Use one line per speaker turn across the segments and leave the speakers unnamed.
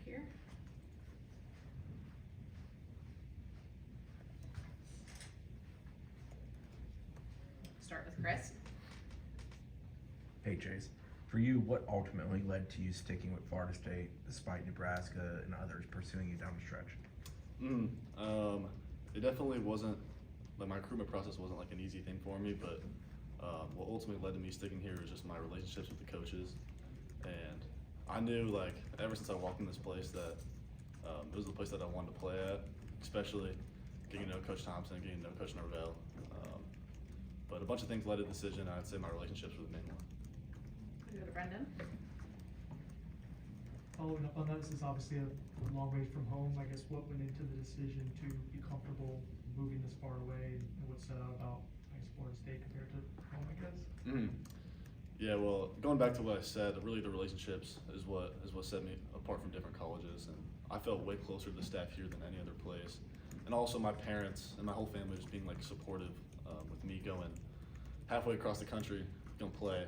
here. Start with Chris.
Hey Chase, for you, what ultimately led to you sticking with Florida State despite Nebraska and others pursuing you down the stretch?
It definitely wasn't, like my recruitment process wasn't like an easy thing for me, but what ultimately led to me sticking here was just my relationships with the coaches. And I knew like ever since I walked in this place that it was the place that I wanted to play at, especially getting to know Coach Thompson, getting to know Coach Norvell. But a bunch of things led to the decision. I'd say my relationships were the main one.
We go to Brendan.
Following up on that, this is obviously a long way from home. I guess what went into the decision to be comfortable moving this far away, and what set out about Florida State compared to home, I guess?
Yeah, well, going back to what I said, really the relationships is what set me apart from different colleges, and I felt way closer to the staff here than any other place. And also my parents and my whole family just being like supportive with me going halfway across the country to go play.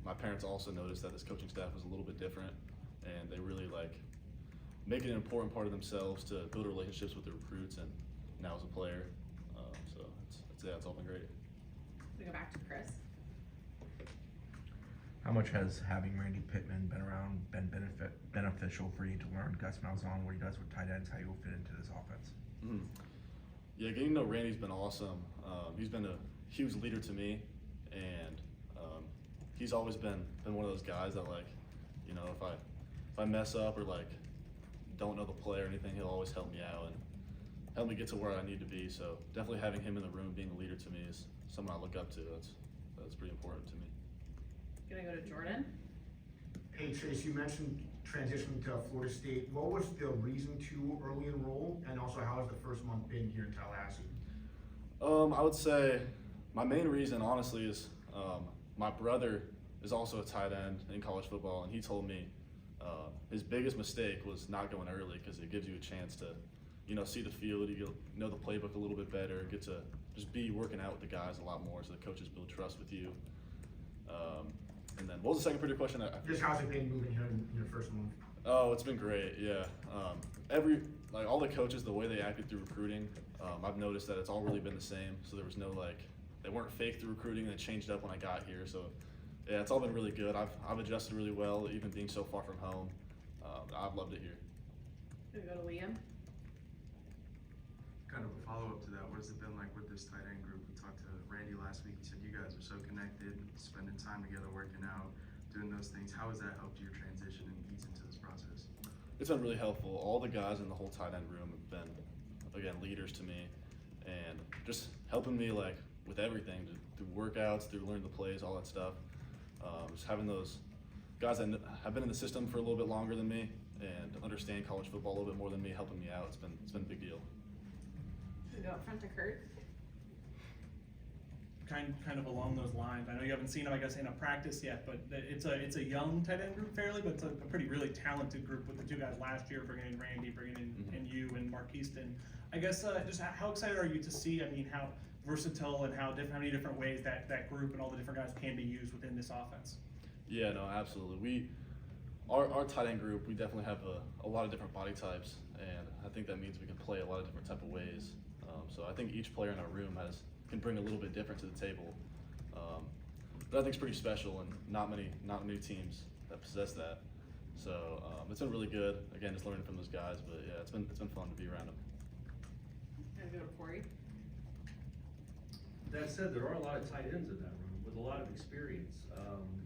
My parents also noticed that this coaching staff was a little bit different, and they really like make it an important part of themselves to build relationships with the recruits and now as a player. So it's all been great.
We go back to Chris.
How much has having Randy Pittman been around been beneficial for you to learn Gus Malzahn, what he does with tight ends, how you will fit into this offense?
Yeah, getting to know Randy's been awesome. He's been a huge leader to me, and he's always been one of those guys that like, you know, if I mess up or like don't know the play or anything, he'll always help me out and help me get to where I need to be. So definitely having him in the room, being a leader to me is someone I look up to. That's pretty important to me.
Gonna go to Jordan.
Hey Chase, you mentioned transitioning to Florida State. What was the reason to early enroll, and also how has the first month been here in Tallahassee?
I would say my main reason, honestly, is my brother is also a tight end in college football, and he told me his biggest mistake was not going early because it gives you a chance to, you know, see the field, you know the playbook a little bit better, get to just be working out with the guys a lot more, so the coaches build trust with you. And then, what was the second part of your question?
Just how's it been moving here in your first month?
Oh, it's been great, yeah. All the coaches, the way they acted through recruiting, I've noticed that it's all really been the same. So there was no they weren't fake through recruiting, and it changed up when I got here. So yeah, it's all been really good. I've adjusted really well, even being so far from home. I've loved it here.
Gonna go to Liam.
Kind of a follow-up to that, what has it been like with this tight end group? We talked to Randy last week. He said you guys are so connected, spending time together, working out, doing those things. How has that helped your transition and ease into this process?
It's been really helpful. All the guys in the whole tight end room have been, again, leaders to me, and just helping me like with everything, through workouts, through learning the plays, all that stuff. Just having those guys that have been in the system for a little bit longer than me and understand college football a little bit more than me, helping me out. It's been a big deal.
We go up front to Kurt.
Kind of along those lines. I know you haven't seen him, I guess, in a practice yet, but it's a young tight end group fairly, but it's a pretty really talented group with the two guys last year, bringing in Randy, bringing in you and Marquiston. I guess just how excited are you to see? I mean, how versatile and how many different ways that group and all the different guys can be used within this offense? Yeah, no, absolutely. Our tight end group, we definitely have a lot of different body types, and I think that means we can play a lot of different type of ways. So I think each player in our room can bring a little bit different to the table. But I think it's pretty special, and not many teams that possess that. So it's been really good. Again, just learning from those guys. But yeah, it's been fun to be around them.
Gonna go to Corey.
That said, there are a lot of tight ends in that room with a lot of experience.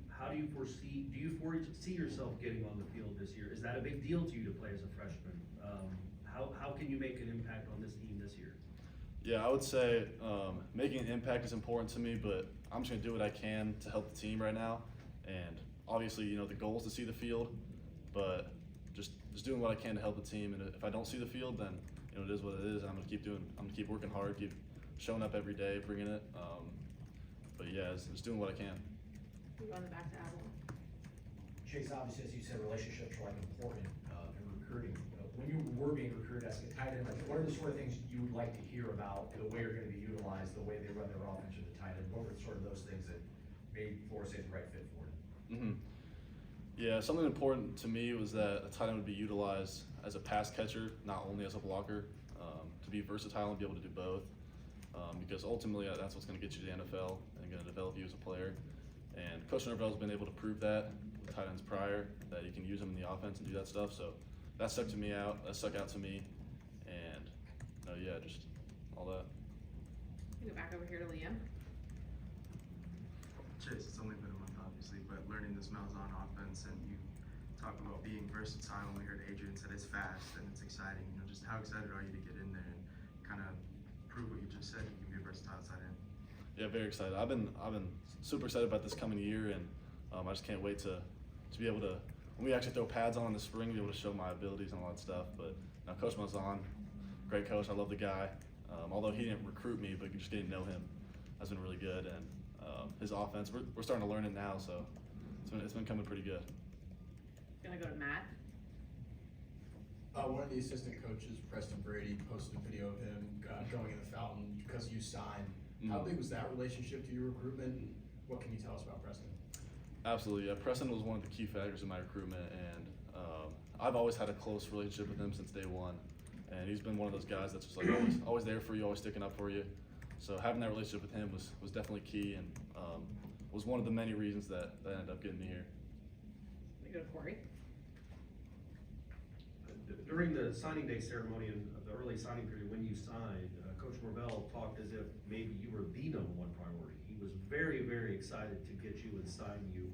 How do you foresee yourself getting on the field this year? Is that a big deal to you to play as a freshman? How can you make an impact on this team this year?
Yeah, I would say making an impact is important to me, but I'm just gonna do what I can to help the team right now. And obviously, you know, the goal is to see the field, but just doing what I can to help the team. And if I don't see the field, then you know it is what it is. I'm gonna keep working hard, keep showing up every day, bringing it. But yeah, just doing what I can.
We go on the back to Avalon.
Chase, obviously, as you said, relationships are like important in recruiting. When you were being recruited as a tight end, like, what are the sort of things you would like to hear about the way you're going to be utilized, the way they run their offense with the tight end? What were sort of those things that made Florida State the right fit for it?
Yeah, something important to me was that a tight end would be utilized as a pass catcher, not only as a blocker, to be versatile and be able to do both. Because ultimately that's what's going to get you to the NFL and going to develop you as a player. And Coach Norvell's been able to prove that with tight ends prior, that you can use them in the offense and do that stuff. So that stuck out to me, and yeah, just all that.
We go back over here to Liam.
Chase, it's only been a month, obviously, but learning this Malzahn offense, and you talk about being versatile, and we heard Adrian said it's fast and it's exciting. Just how excited are you to get in there and kind of prove what you just said, you can be a versatile tight end?
Yeah, very excited. I've been super excited about this coming year, and I just can't wait to be able to, when we actually throw pads on in the spring, be able to show my abilities and all that stuff. But Coach Malzahn, great coach. I love the guy. Although he didn't recruit me, but just getting to know him has been really good. And his offense, we're starting to learn it now, so it's been coming pretty good.
Gonna go to Matt.
One of the assistant coaches, Preston Brady, posted a video of him going in the fountain because you signed. How big was that relationship to your recruitment, and what can you tell us about Preston?
Absolutely, yeah. Preston was one of the key factors in my recruitment, and I've always had a close relationship with him since day one. And he's been one of those guys that's just like always there for you, always sticking up for you. So having that relationship with him was definitely key, and was one of the many reasons that ended up getting me here.
We go to Corey.
During the signing day ceremony and the early signing period, when you signed, Coach Norvell talked as if maybe you were the #1 priority. He was very, very excited to get you and sign you.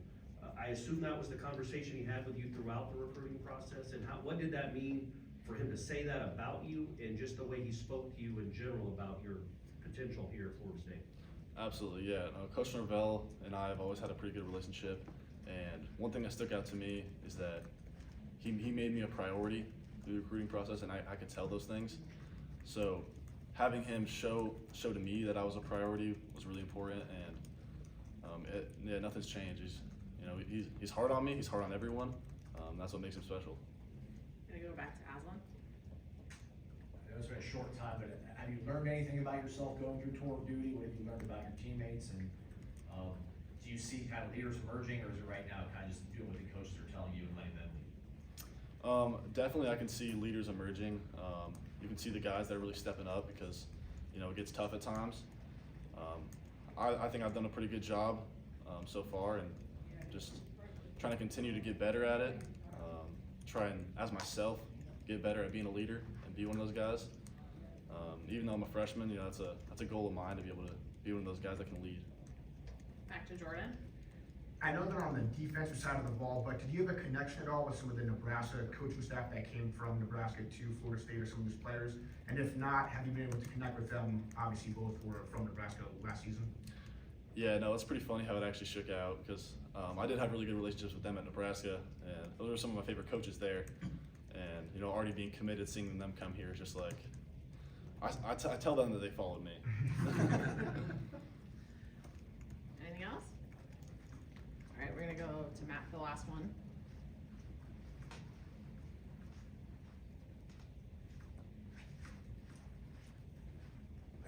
I assume that was the conversation he had with you throughout the recruiting process, and what did that mean for him to say that about you, and just the way he spoke to you in general about your potential here at Florida State?
Absolutely, yeah. Coach Norvell and I have always had a pretty good relationship, and one thing that stuck out to me is that he made me a priority through the recruiting process, and I could tell those things. So having him show to me that I was a priority was really important, and nothing's changed. He's hard on me. He's hard on everyone. That's what makes him special.
Gonna go back to Aslan.
I know it's been a short time, but have you learned anything about yourself going through tour of duty? What have you learned about your teammates? And do you see kind of leaders emerging, or is it right now kind of just doing what the coaches are telling you and letting them lead?
Definitely, I can see leaders emerging. You can see the guys that are really stepping up because, it gets tough at times. I think I've done a pretty good job so far, and just trying to continue to get better at it. Try and, as myself, get better at being a leader and be one of those guys. Even though I'm a freshman, that's a goal of mine to be able to be one of those guys that can lead.
Back to Jordan.
I know they're on the defensive side of the ball, but did you have a connection at all with some of the Nebraska coaching staff that came from Nebraska to Florida State, or some of these players? And if not, have you been able to connect with them? Obviously, both were from Nebraska last season.
Yeah, no, it's pretty funny how it actually shook out, because I did have really good relationships with them at Nebraska, and those were some of my favorite coaches there. And already being committed, seeing them come here is just like, I tell them that they followed me.
Anything else? All right, we're gonna go to Matt for the last one.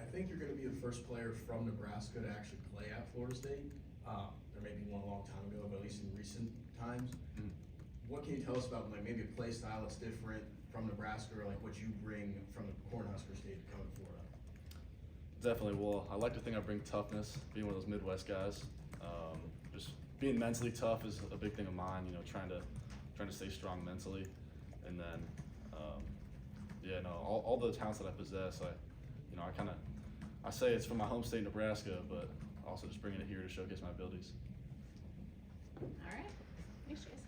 I think you're going to be the first player from Nebraska to actually play at Florida State. There may be one a long time ago, but at least in recent times. What can you tell us about maybe a play style that's different from Nebraska, or what you bring from the Cornhusker State to come to Florida?
Definitely. Well, I like to think I bring toughness, being one of those Midwest guys. Just being mentally tough is a big thing of mine. Trying to stay strong mentally, and then all the talents that I possess, I say it's from my home state, Nebraska, but also just bringing it here to showcase my abilities.
All right. Thanks, Chase.